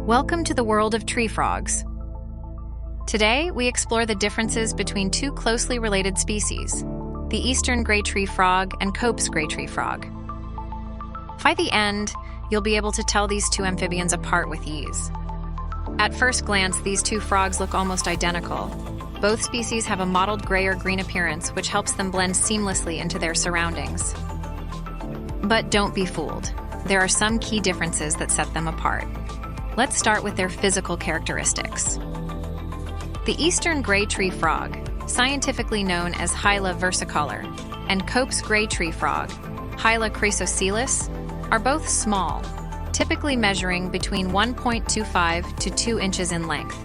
Welcome to the world of tree frogs. Today, we explore the differences between two closely related species, the eastern gray tree frog and Cope's gray tree frog. By the end, you'll be able to tell these two amphibians apart with ease. At first glance, these two frogs look almost identical. Both species have a mottled gray or green appearance, which helps them blend seamlessly into their surroundings. But don't be fooled. There are some key differences that set them apart. Let's start with their physical characteristics. The eastern gray tree frog, scientifically known as Hyla versicolor, and Cope's gray tree frog, Hyla chrysochelys, are both small, typically measuring between 1.25 to 2 inches in length.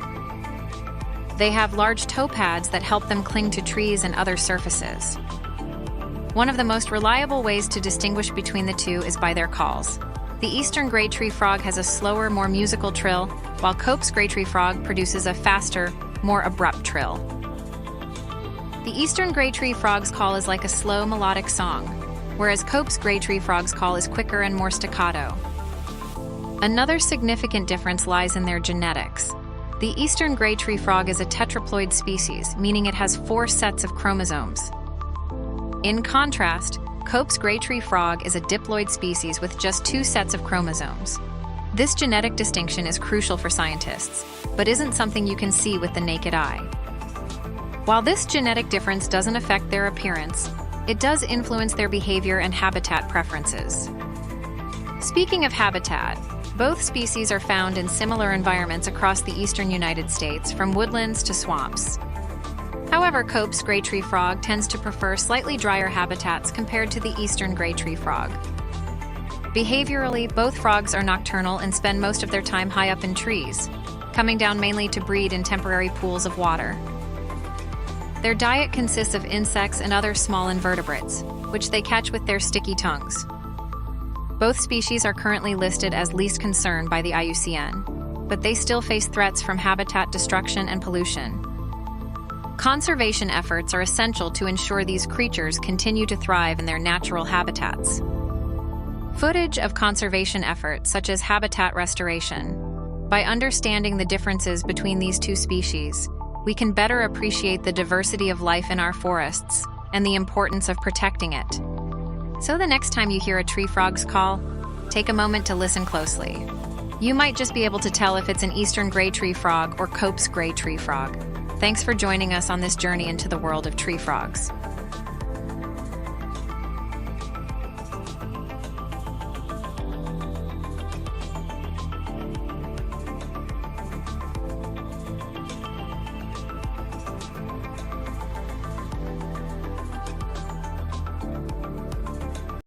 They have large toe pads that help them cling to trees and other surfaces. One of the most reliable ways to distinguish between the two is by their calls. The eastern gray tree frog has a slower, more musical trill, while Cope's gray tree frog produces a faster, more abrupt trill. The eastern gray tree frog's call is like a slow, melodic song, whereas Cope's gray tree frog's call is quicker and more staccato. Another significant difference lies in their genetics. The eastern gray tree frog is a tetraploid species, meaning it has 4 sets of chromosomes. In contrast, Cope's gray tree frog is a diploid species with just 2 sets of chromosomes. This genetic distinction is crucial for scientists, but isn't something you can see with the naked eye. While this genetic difference doesn't affect their appearance, it does influence their behavior and habitat preferences. Speaking of habitat, both species are found in similar environments across the eastern United States, from woodlands to swamps. However, Cope's gray tree frog tends to prefer slightly drier habitats compared to the eastern gray tree frog. Behaviorally, both frogs are nocturnal and spend most of their time high up in trees, coming down mainly to breed in temporary pools of water. Their diet consists of insects and other small invertebrates, which they catch with their sticky tongues. Both species are currently listed as least concern by the IUCN, but they still face threats from habitat destruction and pollution. Conservation efforts are essential to ensure these creatures continue to thrive in their natural habitats. Footage of conservation efforts, such as habitat restoration. By understanding the differences between these two species, we can better appreciate the diversity of life in our forests and the importance of protecting it. So the next time you hear a tree frog's call, take a moment to listen closely. You might just be able to tell if it's an eastern gray tree frog or Cope's gray tree frog. Thanks for joining us on this journey into the world of tree frogs.